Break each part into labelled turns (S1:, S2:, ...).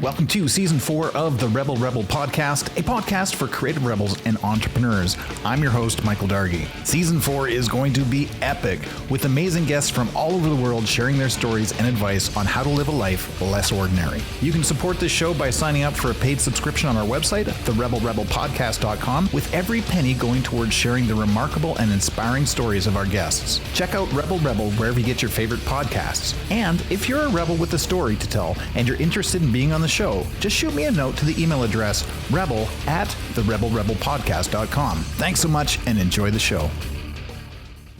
S1: Welcome to Season 4 of the Rebel Podcast, a podcast for creative rebels and entrepreneurs. I'm your host, Michael Dargy. Season 4 is going to be epic, with amazing guests from all over the world sharing their stories and advice on how to live a life less ordinary. You can support this show by signing up for a paid subscription on our website, therebelrebelpodcast.com, with every penny going towards sharing the remarkable and inspiring stories of our guests. Check out Rebel wherever you get your favorite podcasts. And if you're a rebel with a story to tell and you're interested in being on the show, just shoot me a note to the email address rebel@therebelrebelpodcast.com. Thanks so much and enjoy the show.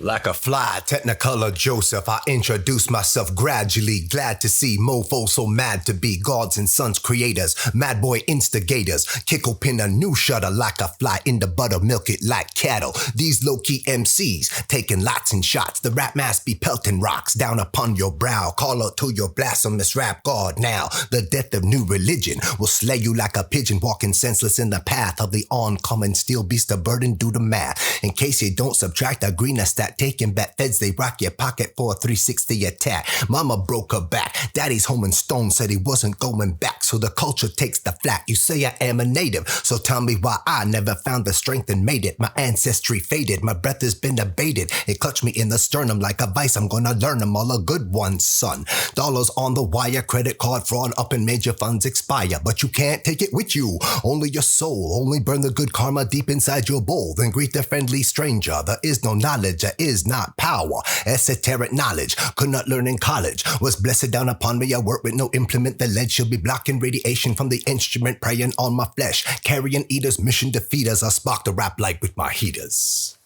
S2: Like a fly, Technicolor Joseph, I introduce myself gradually. Glad to see mofos so mad to be gods and sons creators, mad boy instigators. Kick open a new shutter like a fly in the butter, milk it like cattle. These low-key MCs taking lots and shots. The rap mask be pelting rocks down upon your brow. Call out to your blasphemous rap god now. The death of new religion will slay you like a pigeon walking senseless in the path of the oncoming steel beast of burden. Do the math. In case you don't subtract, agree na stat. Taking back feds, they rock your pocket for a 360 attack. Mama broke her back. Daddy's home in stone said he wasn't going back. So the culture takes the flat. You say I am a native. So tell me why I never found the strength and made it. My ancestry faded. My breath has been abated. It clutched me in the sternum like a vice. I'm gonna learn them all a good one, son. Dollars on the wire. Credit card fraud up and major funds expire. But you can't take it with you. Only your soul. Only burn the good karma deep inside your bowl. Then greet the friendly stranger. There is no knowledge. There is not power. Esoteric knowledge could not learn in college. Was blessed down upon me. I work with no implement. The lead should be blocking radiation from the instrument preying on my flesh. Carrion eaters, mission defeaters. I spark the rap light with my heaters.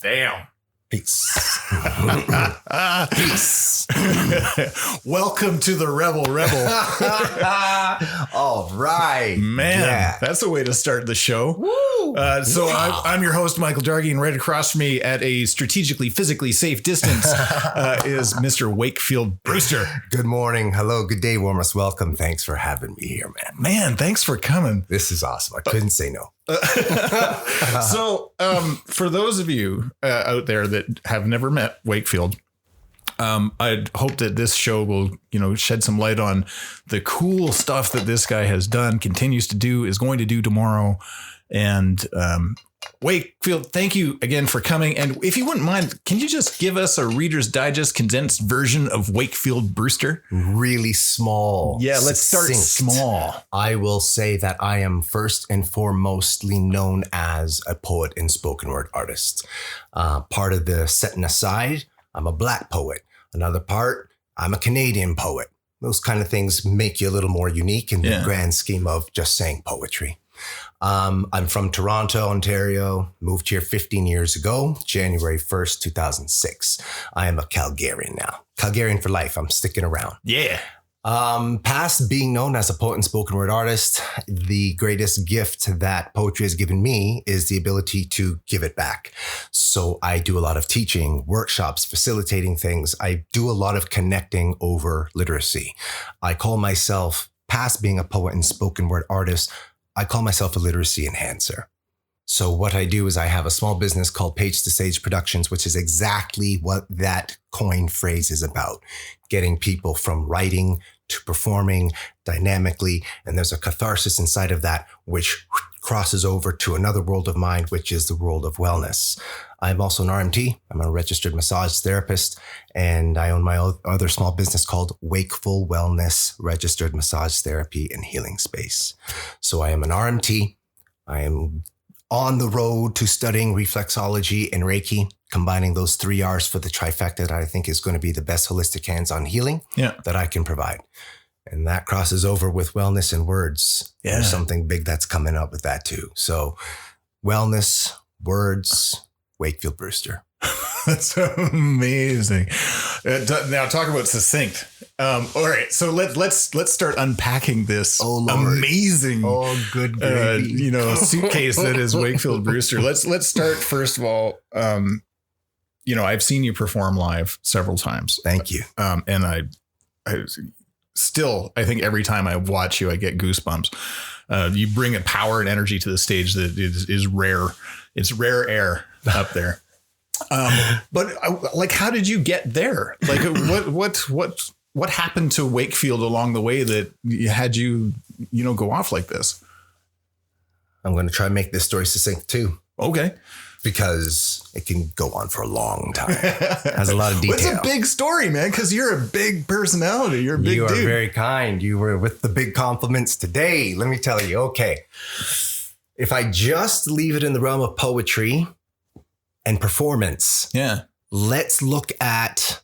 S1: Damn.
S2: Peace.
S1: Peace. Welcome to the Rebel.
S2: All right.
S1: Man,
S2: yeah.
S1: That's a way to start the show.
S2: Woo.
S1: So
S2: Wow.
S1: I'm your host, Michael Dargy, and right across from me at a strategically, physically safe distance is Mr. Wakefield Brewster.
S2: Good morning. Hello. Good day, warmers. Welcome. Thanks for having me here, man.
S1: Man, thanks for coming.
S2: This is awesome. I couldn't say no.
S1: So for those of you out there that have never met Wakefield, I hope that this show will, shed some light on the cool stuff that this guy has done, continues to do, is going to do tomorrow. And Wakefield, thank you again for coming. And if you wouldn't mind, can you just give us a Reader's Digest condensed version of Wakefield Brewster?
S2: Really small.
S1: Yeah, let's start small.
S2: I will say that I am first and foremostly known as a poet and spoken word artist. Part of the setting aside, I'm a Black poet. Another part, I'm a Canadian poet. Those kind of things make you a little more unique in the grand scheme of just saying poetry. I'm from Toronto, Ontario, moved here 15 years ago, January 1st, 2006. I am a Calgarian now. Calgarian for life. I'm sticking around.
S1: Yeah.
S2: Past being known as a poet and spoken word artist, the greatest gift that poetry has given me is the ability to give it back. So I do a lot of teaching, workshops, facilitating things. I do a lot of connecting over literacy. I call myself, past being a poet and spoken word artist, I call myself a literacy enhancer. So what I do is I have a small business called Page to Stage Productions, which is exactly what that coined phrase is about. Getting people from writing to performing dynamically. And there's a catharsis inside of that, which crosses over to another world of mind, which is the world of wellness. I'm also an RMT. I'm a registered massage therapist, and I own my other small business called Wakeful Wellness Registered Massage Therapy and Healing Space. So I am an RMT. I am on the road to studying reflexology and Reiki, combining those 3 R's for the trifecta that I think is going to be the best holistic hands-on healing that I can provide. And that crosses over with wellness and words.
S1: Yeah.
S2: There's something big that's coming up with that too. So wellness, words, Wakefield Brewster.
S1: That's amazing. Now talk about succinct. All right, so let's start unpacking this amazing,
S2: good gravy.
S1: Suitcase that is Wakefield Brewster. Let's start first of all. I've seen you perform live several times.
S2: Thank you.
S1: And I still, I think every time I watch you, I get goosebumps. You bring a power and energy to the stage that is rare. It's rare air up there. But how did you get there? Like what what happened to Wakefield along the way that had you go off like this?
S2: I'm going to try and make this story succinct too.
S1: Okay.
S2: Because it can go on for a long time. It has a lot of detail.
S1: It's a big story, man, because you're a big personality. You're a big dude.
S2: You are very kind. You were with the big compliments today. Let me tell you. Okay. If I just leave it in the realm of poetry and performance, let's look at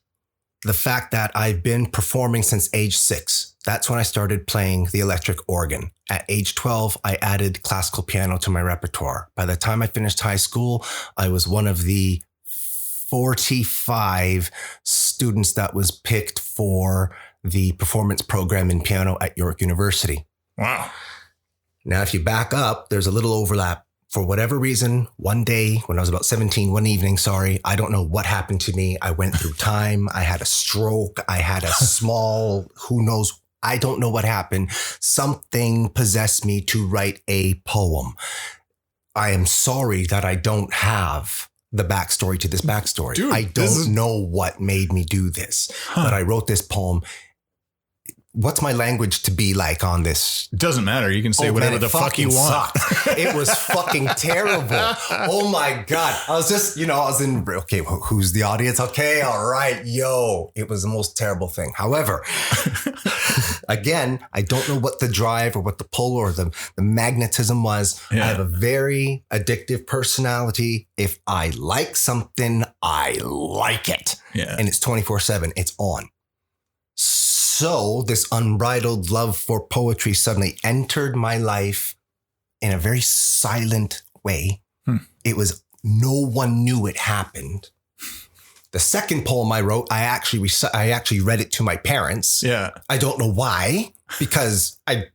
S2: the fact that I've been performing since age 6. That's when I started playing the electric organ. At age 12, I added classical piano to my repertoire. By the time I finished high school, I was one of the 45 students that was picked for the performance program in piano at York University.
S1: Wow.
S2: Now, if you back up, there's a little overlap. For whatever reason, one day when I was about 17, one evening, I don't know what happened to me. I went through time. I had a stroke. I had a small, who knows, I don't know what happened. Something possessed me to write a poem. I am sorry that I don't have the backstory to this backstory.
S1: Dude,
S2: I don't know what made me do this, but I wrote this poem. What's my language to be like on this?
S1: It doesn't matter. You can say whatever the fuck you want.
S2: It was fucking terrible. Oh my God. I was just, I was in, okay, who's the audience? Okay, all right, yo. It was the most terrible thing. However, again, I don't know what the drive or what the pull or the magnetism was. I have a very addictive personality. If I like something, I like it.
S1: Yeah.
S2: And it's 24/7. It's on. So this unbridled love for poetry suddenly entered my life in a very silent way. It was, no one knew it happened. The second poem I wrote, I actually read it to my parents.
S1: Yeah.
S2: I don't know why, because I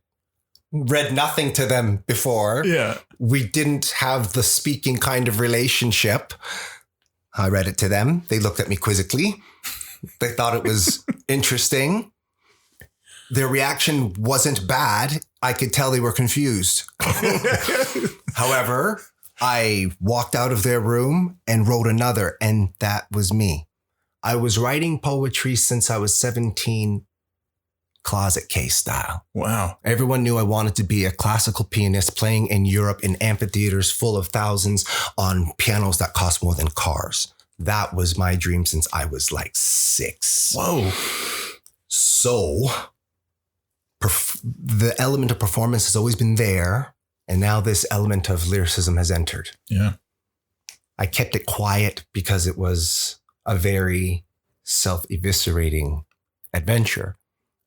S2: read nothing to them before.
S1: Yeah.
S2: We didn't have the speaking kind of relationship. I read it to them. They looked at me quizzically. They thought it was interesting. Their reaction wasn't bad. I could tell they were confused. However, I walked out of their room and wrote another, and that was me. I was writing poetry since I was 17, closet case style.
S1: Wow.
S2: Everyone knew I wanted to be a classical pianist playing in Europe in amphitheaters full of thousands on pianos that cost more than cars. That was my dream since I was like 6.
S1: Whoa.
S2: So the element of performance has always been there. And now this element of lyricism has entered.
S1: Yeah.
S2: I kept it quiet because it was a very self-eviscerating adventure.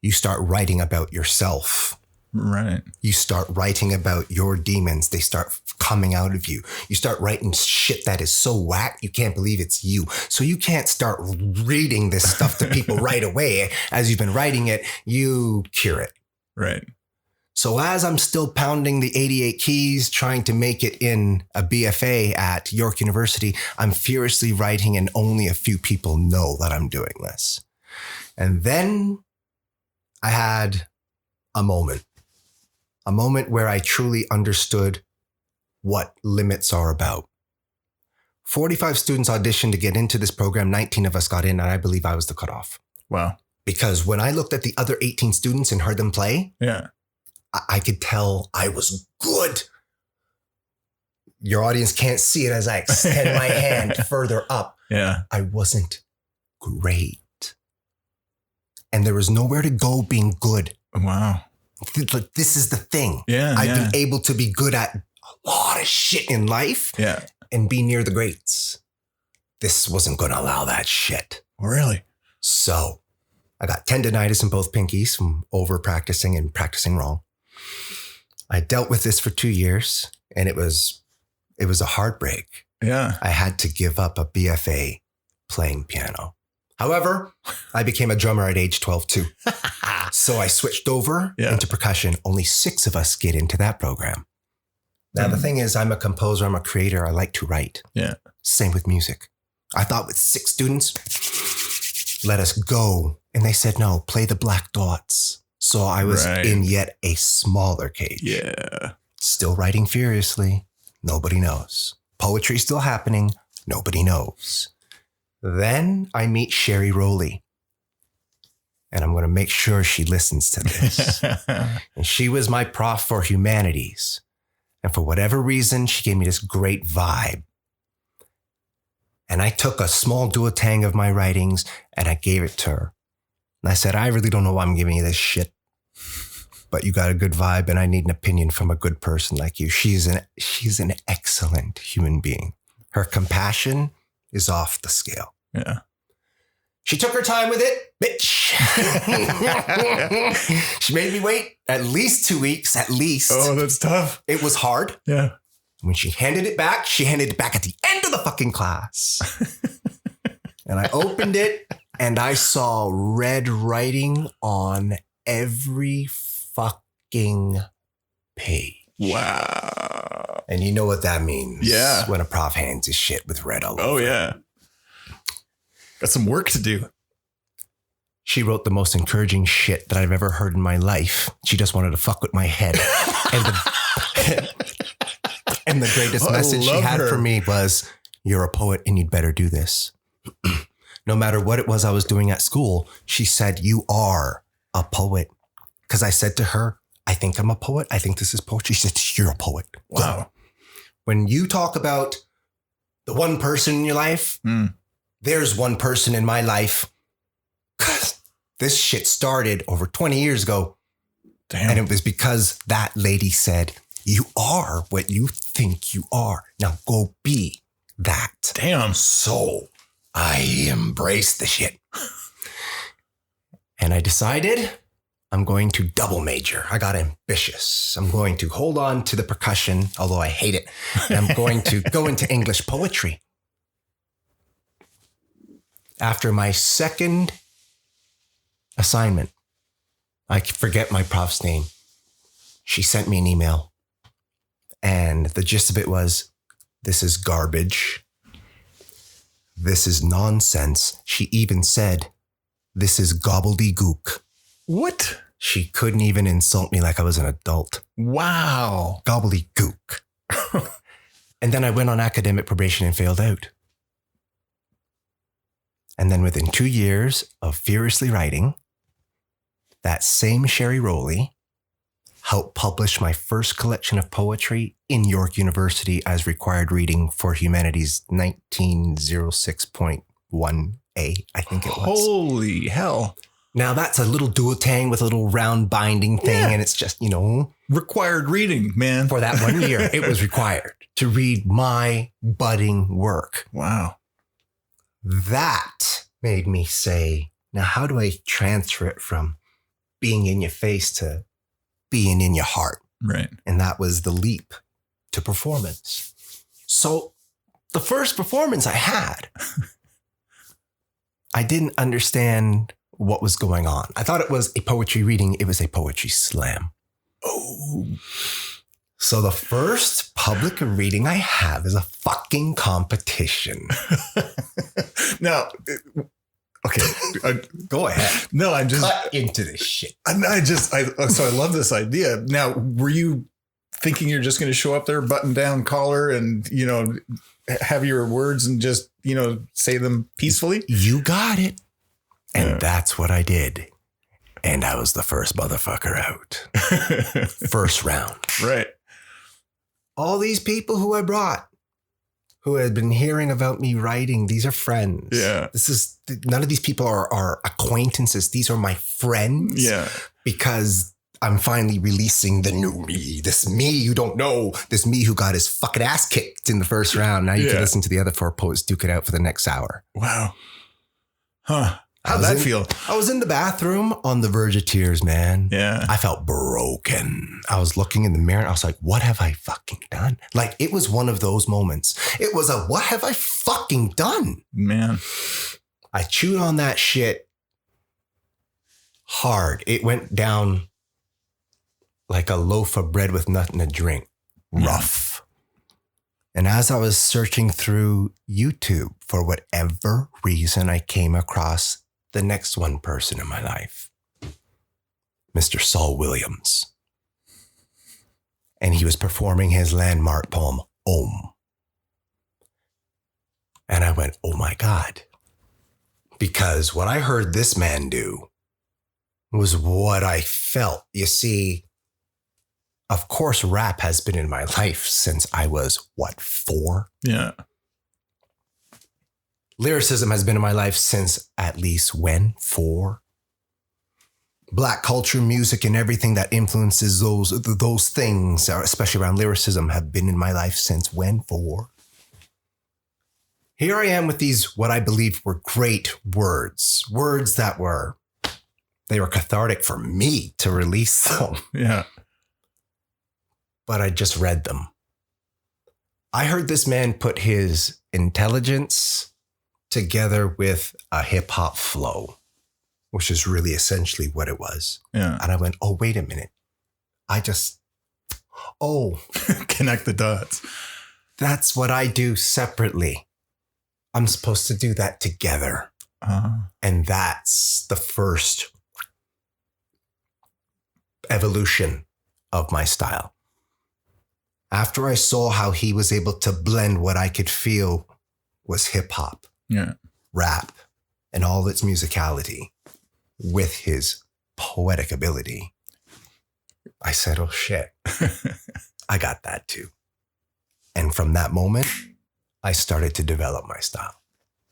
S2: You start writing about yourself.
S1: Right.
S2: You start writing about your demons. They start coming out of you. You start writing shit that is so whack, you can't believe it's you. So you can't start reading this stuff to people right away. As you've been writing it, you cure it.
S1: Right.
S2: So as I'm still pounding the 88 keys, trying to make it in a BFA at York University, I'm furiously writing and only a few people know that I'm doing this. And then I had a moment where I truly understood what limits are about. 45 students auditioned to get into this program. 19 of us got in, and I believe I was the cutoff.
S1: Wow.
S2: Because when I looked at the other 18 students and heard them play, I could tell I was good. Your audience can't see it as I extend my hand further up.
S1: Yeah.
S2: I wasn't great. And there was nowhere to go being good.
S1: Wow.
S2: This is the thing.
S1: Yeah.
S2: I've been able to be good at a lot of shit in life and be near the greats. This wasn't going to allow that shit.
S1: Really?
S2: So I got tendonitis in both pinkies from over practicing and practicing wrong. I dealt with this for 2 years, and it was a heartbreak.
S1: Yeah.
S2: I had to give up a BFA playing piano. However, I became a drummer at age 12 too. So I switched over into percussion. Only 6 of us get into that program. Now, the thing is, I'm a composer. I'm a creator. I like to write.
S1: Yeah.
S2: Same with music. I thought with 6 students, let us go. And they said, no, play the black dots. So I was in yet a smaller cage.
S1: Yeah.
S2: Still writing furiously. Nobody knows. Poetry still happening. Nobody knows. Then I meet Sherry Rowley. And I'm going to make sure she listens to this. And she was my prof for humanities. And for whatever reason, she gave me this great vibe. And I took a small duotang of my writings and I gave it to her. And I said, I really don't know why I'm giving you this shit, but you got a good vibe and I need an opinion from a good person like you. She's an excellent human being. Her compassion is off the scale.
S1: Yeah.
S2: She took her time with it, bitch. She made me wait at least 2 weeks, at least.
S1: Oh, that's tough.
S2: It was hard.
S1: Yeah.
S2: When she handed it back at the end of the fucking class. And I opened it and I saw red writing on every fucking page.
S1: Wow.
S2: And you know what that means.
S1: Yeah.
S2: When a prof hands his shit with red all over.
S1: Oh, yeah. Got some work to do.
S2: She wrote the most encouraging shit that I've ever heard in my life. She just wanted to fuck with my head. And the greatest message she had for me was, you're a poet and you'd better do this. No matter what it was I was doing at school, she said, you are a poet. Because I said to her, I think I'm a poet. I think this is poetry. She said, you're a poet.
S1: Wow.
S2: Go. When you talk about the one person in your life, there's one person in my life. This shit started over 20 years ago.
S1: Damn.
S2: And it was because that lady said, you are what you think you are. Now go be that.
S1: Damn.
S2: So I embraced the shit. And I decided I'm going to double major. I got ambitious. I'm going to hold on to the percussion, although I hate it. And I'm going to go into English poetry. After my second assignment, I forget my prof's name. She sent me an email. And the gist of it was, this is garbage. This is nonsense. She even said, this is gobbledygook.
S1: What?
S2: She couldn't even insult me like I was an adult.
S1: Wow.
S2: Gobbledygook. And then I went on academic probation and failed out. And then within 2 years of furiously writing, that same Sherry Rowley helped publish my first collection of poetry in York University as required reading for Humanities 1906.1a, I think it was.
S1: Holy hell.
S2: Now that's a little duotang with a little round binding thing.
S1: Yeah.
S2: And it's just, you know.
S1: Required reading, man.
S2: For that 1 year, it was required to read my budding work.
S1: Wow.
S2: That made me say, now how do I transfer it from being in your face to being in your heart?
S1: Right.
S2: And that was the leap to performance. So the first performance I had, I didn't understand what was going on. I thought it was a poetry reading. It was a poetry slam.
S1: Oh.
S2: So the first public reading I have is a fucking competition.
S1: Now, okay.
S2: Go ahead.
S1: No, I'm just
S2: cut into this shit.
S1: So I love this idea. Now, were you thinking you're just going to show up there, button down collar and, you know, have your words and just, you know, say them peacefully?
S2: You got it. And that's what I did. And I was the first motherfucker out. First round.
S1: Right.
S2: All these people who I brought, who had been hearing about me writing, these are friends.
S1: Yeah.
S2: None of these people are acquaintances. These are my friends.
S1: Yeah.
S2: Because I'm finally releasing the new me. This me you don't know. This me who got his fucking ass kicked in the first round. Now you can listen to the other four poets duke it out for the next hour.
S1: Wow. Huh. How'd that feel?
S2: I was in the bathroom on the verge of tears, man.
S1: Yeah.
S2: I felt broken. I was looking in the mirror and I was like, what have I fucking done? Like, it was one of those moments. It was what have I fucking done?
S1: Man.
S2: I chewed on that shit hard. It went down like a loaf of bread with nothing to drink. Rough. And as I was searching through YouTube, for whatever reason, I came across the next one person in my life, Mr. Saul Williams. And he was performing his landmark poem, Om. And I went, oh my God. Because what I heard this man do was what I felt. You see, of course, rap has been in my life since I was, 4?
S1: Yeah.
S2: Lyricism has been in my life since at least when? 4? Black culture, music, and everything that influences those things, especially around lyricism, have been in my life since when? 4? Here I am with these, what I believe were great words that were cathartic for me to release them.
S1: Yeah.
S2: But I just read them. I heard this man put his intelligence together with a hip hop flow, which is really essentially what it was.
S1: Yeah.
S2: And I went, oh, wait a minute.
S1: Connect the dots.
S2: That's what I do separately. I'm supposed to do that together. And that's the first evolution of my style. After I saw how he was able to blend what I could feel was hip hop, rap, and all its musicality with his poetic ability, I said, oh shit, I got that too. And from that moment, I started to develop my style.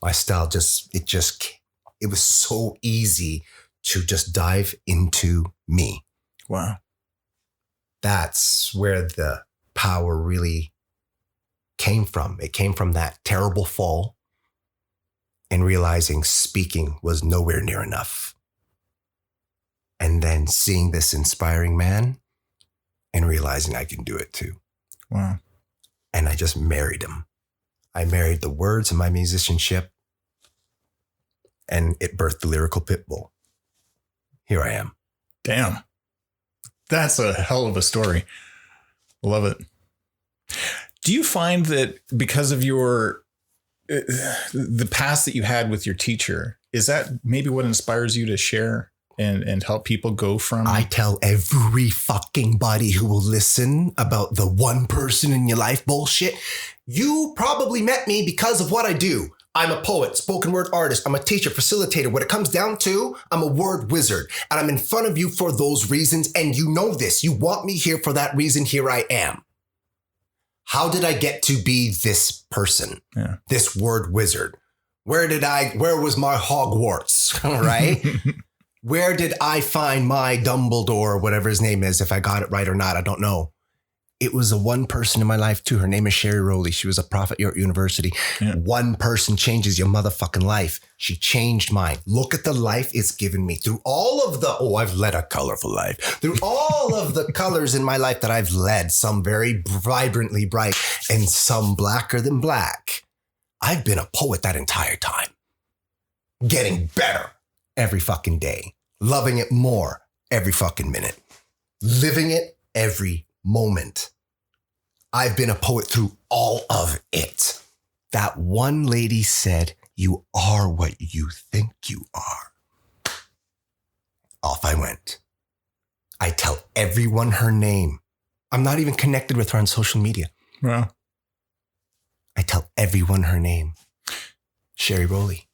S2: My style it was so easy to just dive into me.
S1: Wow.
S2: That's where the power really came from. It came from that terrible fall and realizing speaking was nowhere near enough. And then seeing this inspiring man and realizing I can do it too.
S1: Wow.
S2: And I just married him. I married the words of my musicianship, and it birthed the Lyrical Pitbull. Here I am.
S1: Damn. That's a hell of a story. Love it. Do you find that because of the past that you had with your teacher, is that maybe what inspires you to share and help people go from?
S2: I tell every fucking body who will listen about the one person in your life bullshit. You probably met me because of what I do. I'm a poet, spoken word artist. I'm a teacher, facilitator. What it comes down to, I'm a word wizard. And I'm in front of you for those reasons. And you know this. You want me here for that reason. Here I am. How did I get to be this person?
S1: Yeah.
S2: This word wizard? Where was my Hogwarts? Right? Where did I find my Dumbledore, whatever his name is? If I got it right or not, I don't know. It was a one person in my life too. Her name is Sherry Rowley. She was a prof at York University. Yeah. One person changes your motherfucking life. She changed mine. Look at the life it's given me through all of I've led a colorful life. Through all of the colors in my life that I've led, some very vibrantly bright and some blacker than black. I've been a poet that entire time. Getting better every fucking day. Loving it more every fucking minute. Living it every moment. I've been a poet through all of it. That one lady said, "You are what you think you are." Off I went. I tell everyone her name. I'm not even connected with her on social media.
S1: Wow.
S2: I tell everyone her name. Sherry Rowley.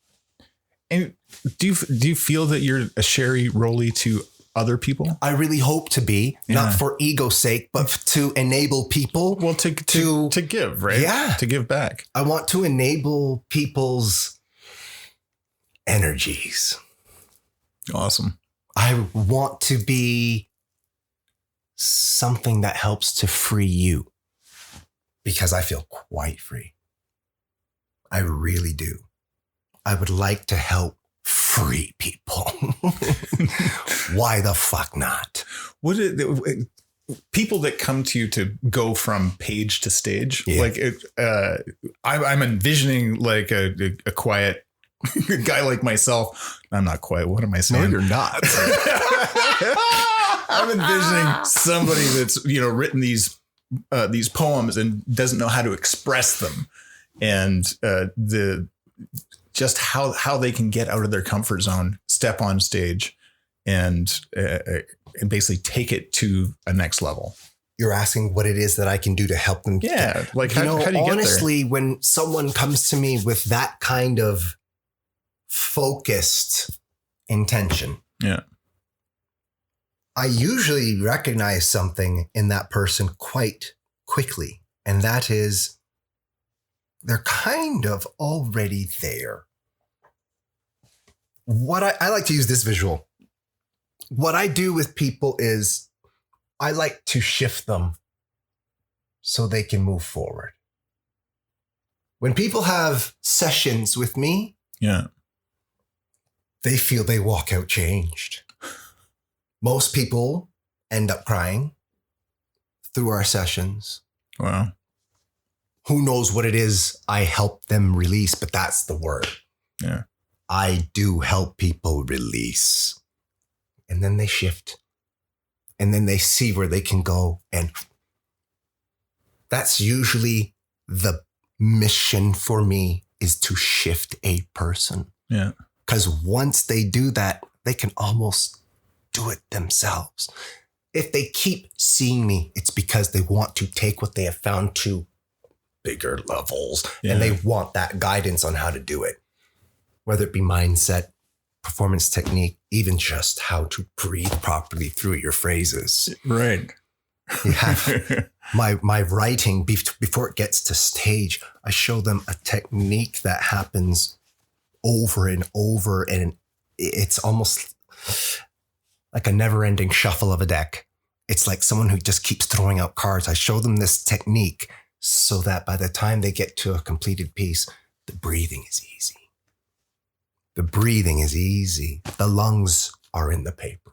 S1: And do you feel that you're a Sherry Rowley to other people?
S2: I really hope to be, not for ego's sake, but to enable people.
S1: Well, to give, right?
S2: Yeah.
S1: To give back.
S2: I want to enable people's energies.
S1: Awesome.
S2: I want to be something that helps to free you because I feel quite free. I really do. I would like to help free people. Why the fuck not?
S1: People that come to you to go from page to stage,
S2: yeah.
S1: like I'm envisioning like a quiet guy like myself. I'm not quiet. What am I saying?
S2: No, you're not.
S1: I'm envisioning somebody that's written these poems and doesn't know how to express them, and just how they can get out of their comfort zone, step on stage, and basically take it to a next level.
S2: You're asking what it is that I can do to help them.
S1: Yeah. Like, how do you get there?
S2: Honestly, when someone comes to me with that kind of focused intention,
S1: yeah,
S2: I usually recognize something in that person quite quickly, and that is they're kind of already there. What I like to use this visual. What I do with people is I like to shift them so they can move forward. When people have sessions with me, they feel they walk out changed. Most people end up crying through our sessions.
S1: Wow.
S2: Who knows what it is I help them release, but that's the word.
S1: Yeah.
S2: I do help people release. And then they shift. And then they see where they can go. And that's usually the mission for me, is to shift a person.
S1: Yeah.
S2: Because once they do that, they can almost do it themselves. If they keep seeing me, it's because they want to take what they have found to bigger levels.
S1: Yeah.
S2: And they want that guidance on how to do it. Whether it be mindset, performance technique, even just how to breathe properly through your phrases.
S1: Right.
S2: You have my writing before it gets to stage, I show them a technique that happens over and over, and it's almost like a never-ending shuffle of a deck. It's like someone who just keeps throwing out cards. I show them this technique so that by the time they get to a completed piece, the breathing is easy. The breathing is easy. The lungs are in the paper.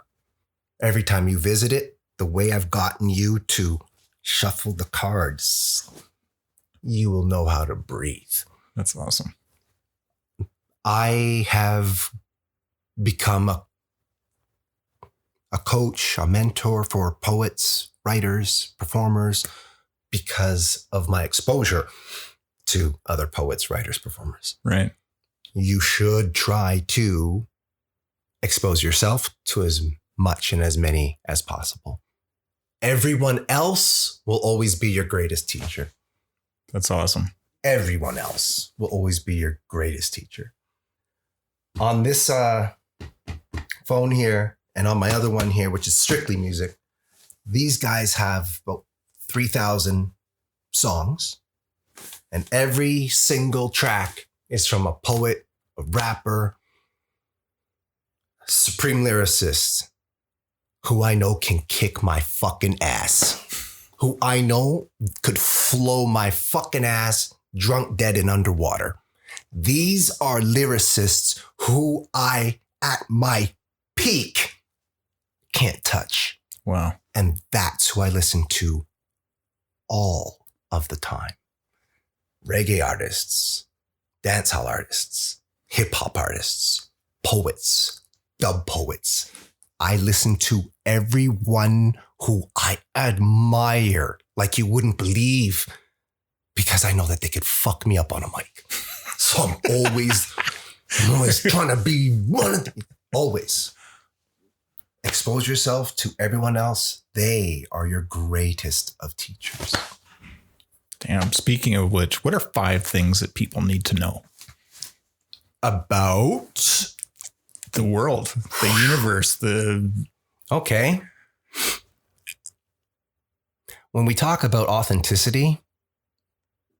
S2: Every time you visit it, the way I've gotten you to shuffle the cards, you will know how to breathe.
S1: That's awesome.
S2: I have become a coach, a mentor for poets, writers, performers, because of my exposure to other poets, writers, performers.
S1: Right.
S2: You should try to expose yourself to as much and as many as possible. Everyone else will always be your greatest teacher.
S1: That's awesome.
S2: Everyone else will always be your greatest teacher. On this phone here and on my other one here, which is strictly music, these guys have about 3,000 songs, and every single track is from a poet, a rapper, a supreme lyricist who I know can kick my fucking ass, who I know could flow my fucking ass drunk, dead, and underwater. These are lyricists who I, at my peak, can't touch.
S1: Wow.
S2: And that's who I listen to all of the time. Reggae artists, dancehall artists, hip hop artists, poets, dub poets. I listen to everyone who I admire like you wouldn't believe, because I know that they could fuck me up on a mic. So I'm always trying to be one of them. Always. Expose yourself to everyone else. They are your greatest of teachers.
S1: Damn. Speaking of which, what are 5 things that people need to know
S2: About
S1: the world, the universe,
S2: Okay. When we talk about authenticity,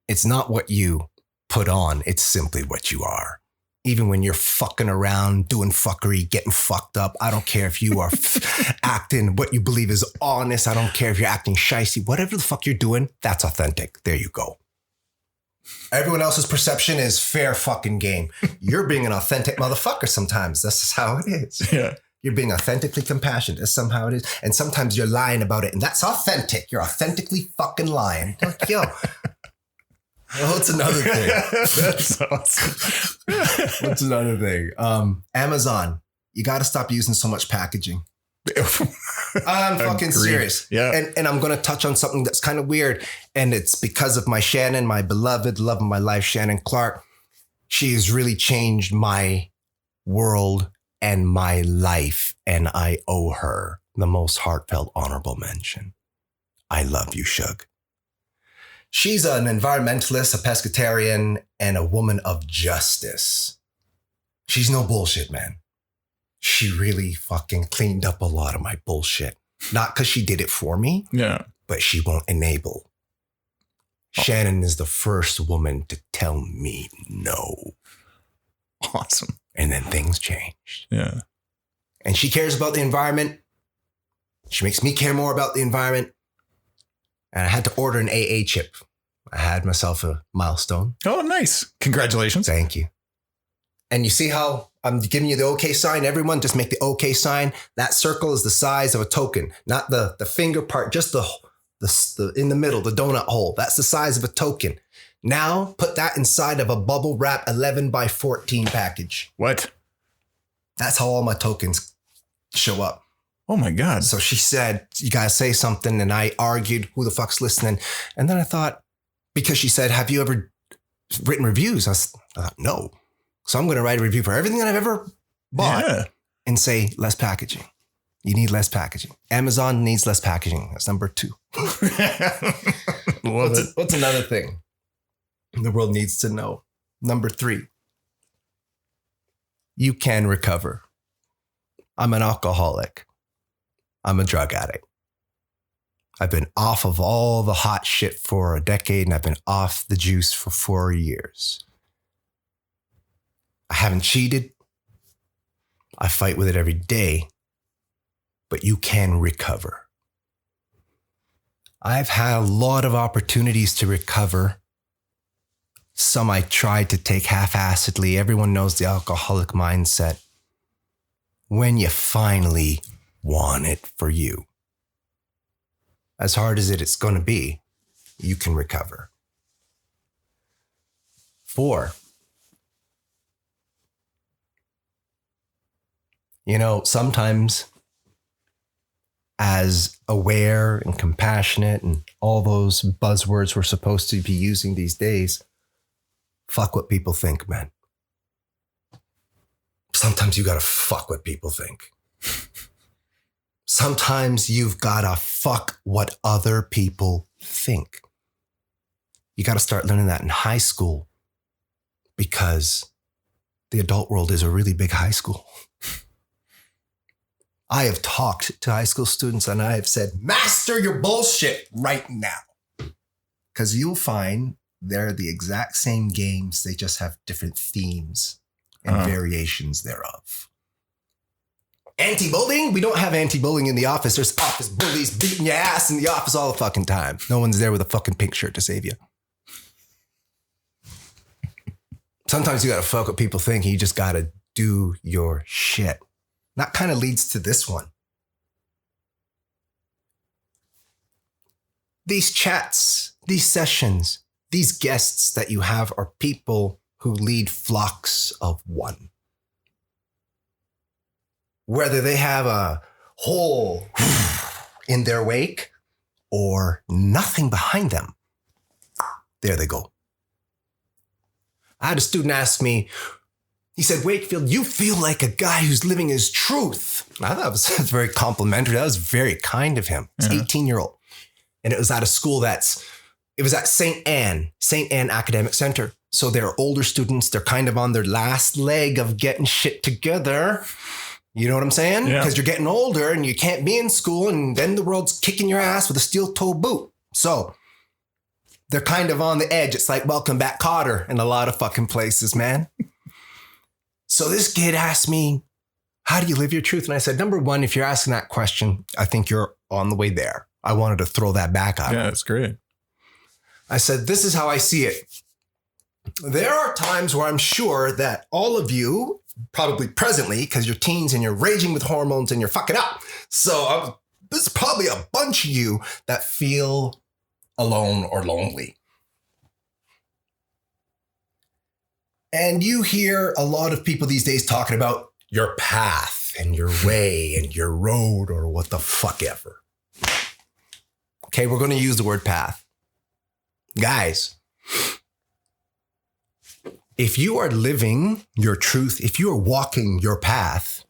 S2: it's not what you put on. It's simply what you are. Even when you're fucking around, doing fuckery, getting fucked up. I don't care if you are acting what you believe is honest. I don't care if you're acting shicey. Whatever the fuck you're doing, that's authentic. There you go. Everyone else's perception is fair fucking game. You're being an authentic motherfucker sometimes. That's just how it is.
S1: Yeah.
S2: You're being authentically compassionate. That's somehow it is. And sometimes you're lying about it. And that's authentic. You're authentically fucking lying. Like, yo. What's another thing?
S1: That's awesome.
S2: What's another thing? Amazon. You got to stop using so much packaging. I'm fucking serious.
S1: Yeah.
S2: And I'm going to touch on something that's kind of weird. And it's because of my Shannon, my beloved, love of my life, Shannon Clark. She has really changed my world and my life. And I owe her the most heartfelt, honorable mention. I love you, Shug. She's an environmentalist, a pescatarian, and a woman of justice. She's no bullshit, man. she really fucking cleaned up a lot of my bullshit. Not because she did it for me, but she won't enable. Shannon is the first woman to tell me no.
S1: Awesome.
S2: And then things changed.
S1: Yeah.
S2: And she cares about the environment. She makes me care more about the environment. And I had to order an AA chip. I had myself a milestone.
S1: Oh, nice. Congratulations.
S2: Thank you. And you see how I'm giving you the okay sign? Everyone just make the okay sign. That circle is the size of a token, not the finger part, just the in the middle, the donut hole. That's the size of a token. Now put that inside of a bubble wrap 11 by 14 package.
S1: What?
S2: That's how all my tokens show up.
S1: Oh my God.
S2: So she said, you got to say something. And I argued, who the fuck's listening? And then I thought, because she said, have you ever written reviews? I thought, no. So I'm going to write a review for everything that I've ever bought and say less packaging. You need less packaging. Amazon needs less packaging. That's number 2. What's another thing the world needs to know? Number 3. You can recover. I'm an alcoholic. I'm a drug addict. I've been off of all the hot shit for a decade, and I've been off the juice for 4 years. I haven't cheated. I fight with it every day, but you can recover. I've had a lot of opportunities to recover. Some I tried to take half-assedly. Everyone knows the alcoholic mindset. When you finally want it for you, as hard as it's going to be, you can recover. 4, sometimes as aware and compassionate and all those buzzwords we're supposed to be using these days, fuck what people think, man. Sometimes you got to fuck what people think. Sometimes you've got to fuck what other people think. You got to start learning that in high school because the adult world is a really big high school. I have talked to high school students and I have said, master your bullshit right now. Because you'll find they're the exact same games. They just have different themes and variations thereof. Anti-bullying? We don't have anti-bullying in the office. There's office bullies beating your ass in the office all the fucking time. No one's there with a fucking pink shirt to save you. Sometimes you got to fuck what people think. You just got to do your shit. That kind of leads to this one. These chats, these sessions, these guests that you have are people who lead flocks of one. Whether they have a hole in their wake or nothing behind them, there they go. I had a student ask me, he said, Wakefield, you feel like a guy who's living his truth. I thought that was very complimentary. That was very kind of him. He's 18-year-old. And it was at a school it was at St. Anne Academic Center. So they're older students. They're kind of on their last leg of getting shit together. You know what I'm saying? Because you're getting older and you can't be in school and then the world's kicking your ass with a steel toe boot. So they're kind of on the edge. It's like welcome back Cotter in a lot of fucking places, man. So this kid asked me, how do you live your truth? And I said, number 1, if you're asking that question, I think you're on the way there. I wanted to throw that back at him.
S1: Yeah, that's great.
S2: I said, this is how I see it. There are times where I'm sure that all of you, probably presently, because you're teens and you're raging with hormones and you're fucking up. So there's probably a bunch of you that feel alone or lonely. And you hear a lot of people these days talking about your path and your way and your road or what the fuck ever. Okay, we're going to use the word path. Guys, if you are living your truth, if you are walking your path,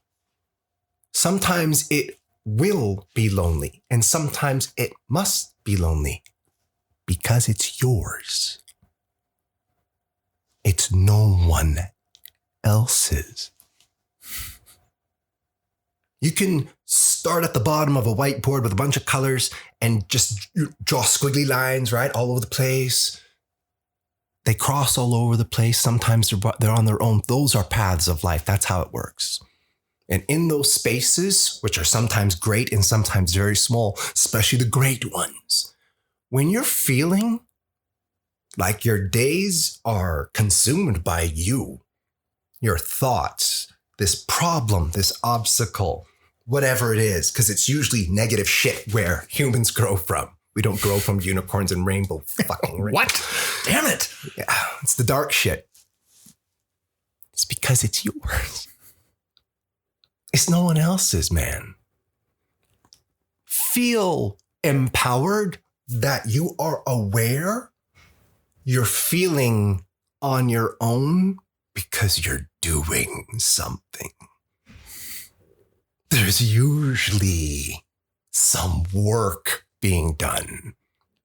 S2: sometimes it will be lonely and sometimes it must be lonely because it's yours. It's no one else's. You can start at the bottom of a whiteboard with a bunch of colors and just draw squiggly lines, right? All over the place. They cross all over the place. Sometimes they're on their own. Those are paths of life. That's how it works. And in those spaces, which are sometimes great and sometimes very small, especially the great ones, when you're feeling like your days are consumed by you, your thoughts, this problem, this obstacle, whatever it is, because it's usually negative shit where humans grow from. We don't grow from unicorns and rainbow fucking rainbow.
S1: What? Damn it.
S2: Yeah, it's the dark shit. It's because it's yours. It's no one else's, man. Feel empowered that you are aware you're feeling on your own because you're doing something. There's usually some work being done.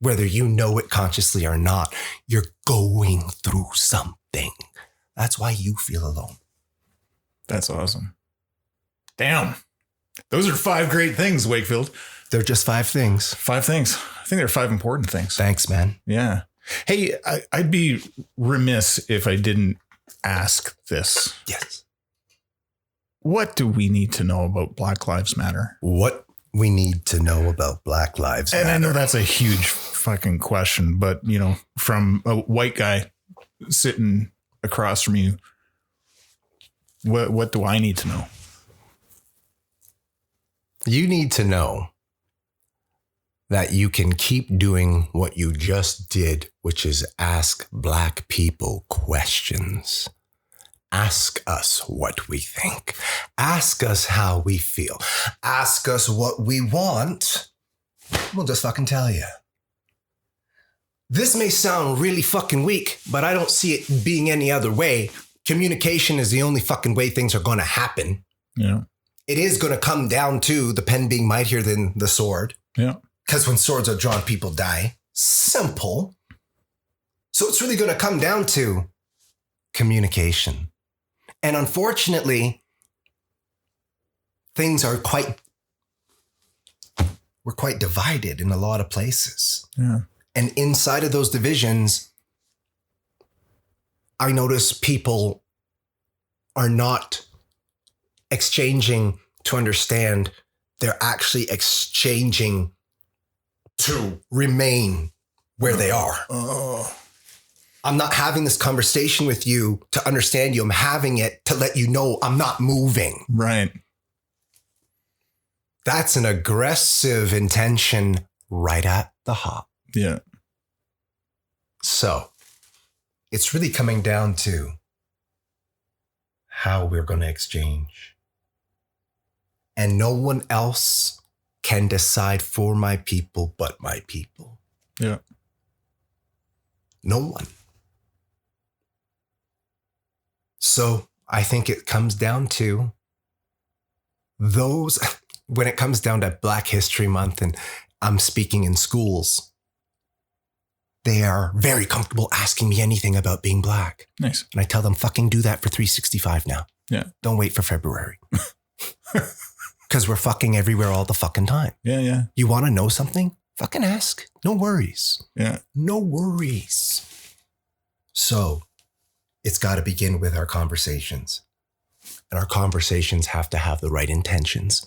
S2: Whether you know it consciously or not, you're going through something. That's why you feel alone.
S1: That's awesome. Damn. Those are 5 great things, Wakefield.
S2: They're just 5 things.
S1: 5 things. I think they're 5 important things.
S2: Thanks, man.
S1: Yeah. Hey, I'd be remiss if I didn't ask this.
S2: Yes.
S1: What do we need to know about Black Lives Matter?
S2: What we need to know about Black Lives Matter.
S1: And I know that's a huge fucking question, but, you know, from a white guy sitting across from you, what do I need to know?
S2: You need to know that you can keep doing what you just did, which is ask Black people questions. Ask us what we think. Ask us how we feel. Ask us what we want. We'll just fucking tell you. This may sound really fucking weak, but I don't see it being any other way. Communication is the only fucking way things are going to happen.
S1: Yeah.
S2: It is going to come down to the pen being mightier than the sword.
S1: Yeah.
S2: Because when swords are drawn, people die. Simple. So it's really going to come down to communication. And unfortunately, we're quite divided in a lot of places.
S1: Yeah.
S2: And inside of those divisions, I notice people are not exchanging to understand. They're actually exchanging to remain where they are.
S1: Oh.
S2: I'm not having this conversation with you to understand you. I'm having it to let you know I'm not moving.
S1: Right.
S2: That's an aggressive intention right at the hop.
S1: Yeah.
S2: So it's really coming down to how we're going to exchange. And no one else can decide for my people but my people.
S1: Yeah.
S2: No one. So I think it comes down to those, when it comes down to Black History Month and I'm speaking in schools, they are very comfortable asking me anything about being Black.
S1: Nice.
S2: And I tell them, fucking do that for 365 now.
S1: Yeah.
S2: Don't wait for February. Because we're fucking everywhere all the fucking time.
S1: Yeah, yeah.
S2: You want to know something? Fucking ask. No worries.
S1: Yeah.
S2: No worries. So it's got to begin with our conversations. And our conversations have to have the right intentions.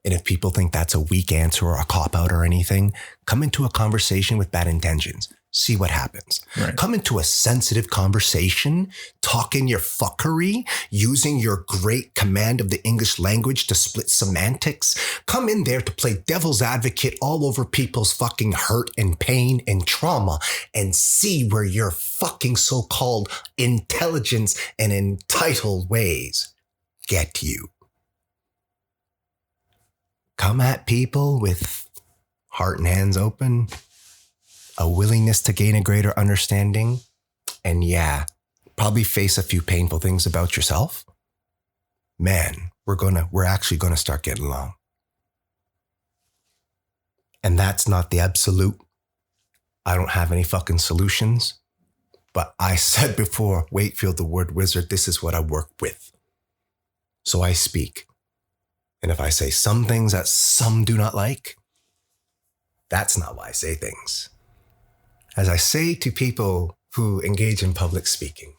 S2: And if people think that's a weak answer or a cop-out or anything, come into a conversation with bad intentions. See what happens.
S1: Right.
S2: Come into a sensitive conversation, talking your fuckery, using your great command of the English language to split semantics. Come in there to play devil's advocate all over people's fucking hurt and pain and trauma and see where your fucking so-called intelligence and entitled ways get you. Come at people with heart and hands open, a willingness to gain a greater understanding, and yeah, probably face a few painful things about yourself. Man, we're actually gonna start getting along. And that's not the absolute. I don't have any fucking solutions, but I said before, Wakefield, the word wizard, this is what I work with. So I speak. And if I say some things that some do not like, that's not why I say things. As I say to people who engage in public speaking,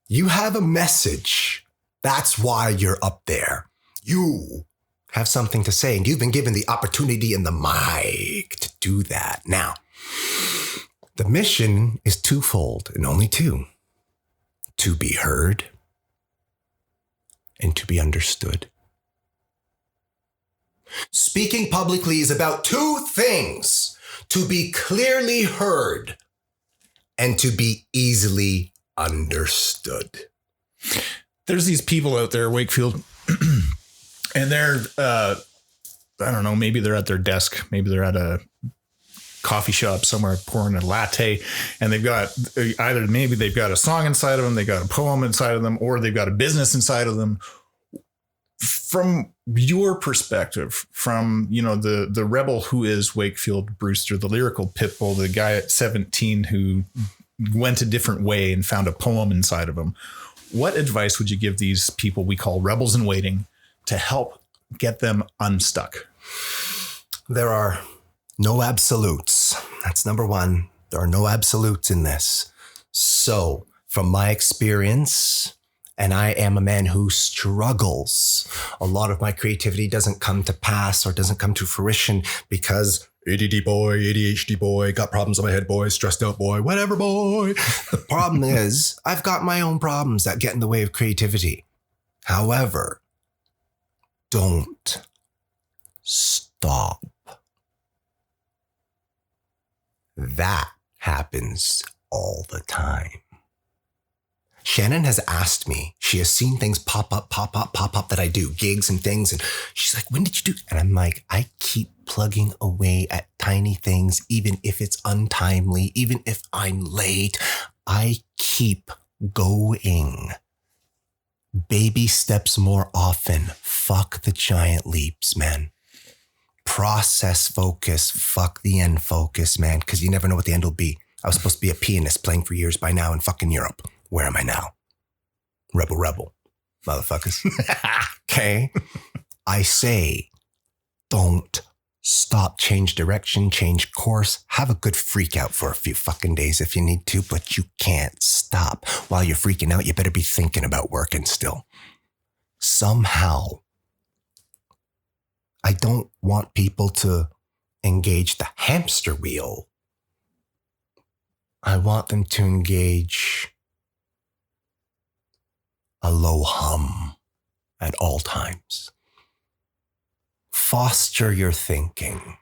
S2: you have a message. That's why you're up there. You have something to say, and you've been given the opportunity and the mic to do that. Now, the mission is twofold and only two: to be heard and to be understood. Speaking publicly is about two things: to be clearly heard and to be easily understood.
S1: There's these people out there, Wakefield, and they're, I don't know, maybe they're at their desk. Maybe they're at a coffee shop somewhere pouring a latte, and they've got maybe they've got a song inside of them, they got a poem inside of them, or they've got a business inside of them. From your perspective, from, the rebel who is Wakefield Brewster, the lyrical pitbull, the guy at 17 who went a different way and found a poem inside of him, what advice would you give these people we call rebels in waiting to help get them unstuck?
S2: There are no absolutes. That's number one. There are no absolutes in this. So from my experience, and I am a man who struggles, a lot of my creativity doesn't come to pass or doesn't come to fruition because ADD boy, ADHD boy, got problems in my head boy, stressed out boy, whatever boy. The problem is I've got my own problems that get in the way of creativity. However, don't stop. That happens all the time. Shannon has asked me, she has seen things pop up that I do, gigs and things. And she's like, when did you do? And I'm like, I keep plugging away at tiny things, even if it's untimely, even if I'm late, I keep going. Baby steps more often. Fuck the giant leaps, man. Process focus. Fuck the end focus, man. Because you never know what the end will be. I was supposed to be a pianist playing for years by now in fucking Europe. Where am I now? Rebel, motherfuckers. Okay. I say, don't stop, change direction, change course, have a good freak out for a few fucking days if you need to, but you can't stop. While you're freaking out, you better be thinking about working still. Somehow, I don't want people to engage the hamster wheel. I want them to engage a low hum at all times. Foster your thinking.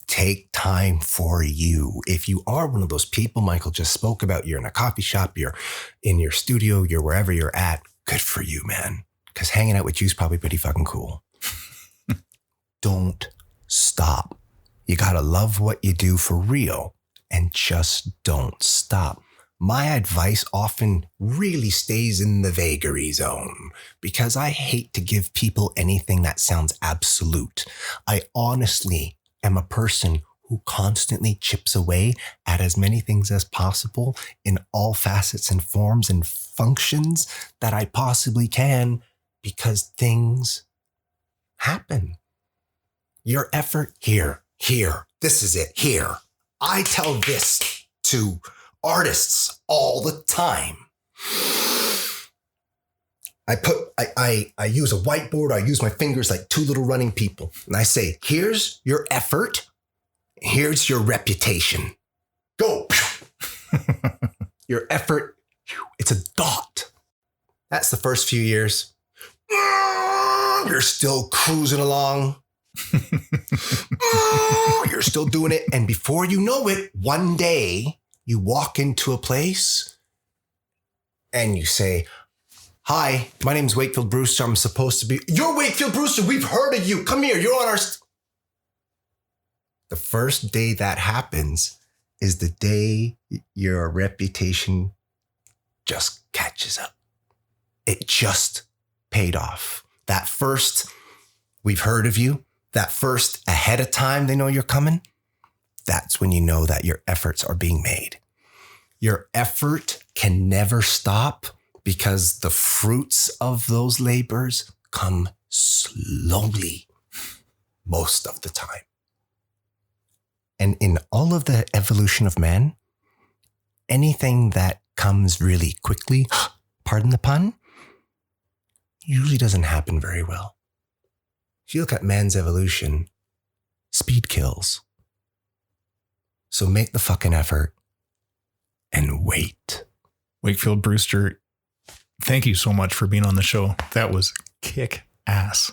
S2: Take time for you. If you are one of those people Michael just spoke about, you're in a coffee shop, you're in your studio, you're wherever you're at, good for you, man. Because hanging out with you is probably pretty fucking cool. Don't stop. You gotta love what you do for real and just don't stop. My advice often really stays in the vagary zone because I hate to give people anything that sounds absolute. I honestly am a person who constantly chips away at as many things as possible in all facets and forms and functions that I possibly can because things happen. Your effort here, this is it, here. I tell this to artists all the time. I use a whiteboard. I use my fingers like two little running people. And I say, here's your effort. Here's your reputation. Go. Your effort, it's a dot. That's the first few years. You're still cruising along. You're still doing it. And before you know it, one day, you walk into a place and you say, hi, my name's Wakefield Brewster. I'm supposed to be, you're Wakefield Brewster. We've heard of you. Come here. You're on our. The first day that happens is the day your reputation just catches up. It just paid off. That first, we've heard of you. That first ahead of time, they know you're coming. That's when you know that your efforts are being made. Your effort can never stop because the fruits of those labors come slowly most of the time. And in all of the evolution of man, anything that comes really quickly, pardon the pun, usually doesn't happen very well. If you look at man's evolution, speed kills. So make the fucking effort and wait.
S1: Wakefield Brewster, thank you so much for being on the show. That was kick ass.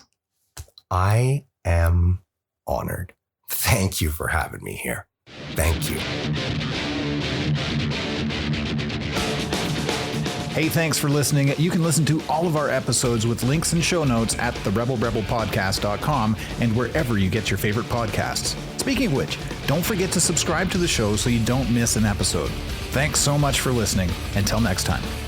S2: I am honored. Thank you for having me here. Thank you.
S1: Hey, thanks for listening. You can listen to all of our episodes with links and show notes at therebelrebelpodcast.com and wherever you get your favorite podcasts. Speaking of which, don't forget to subscribe to the show so you don't miss an episode. Thanks so much for listening. Until next time.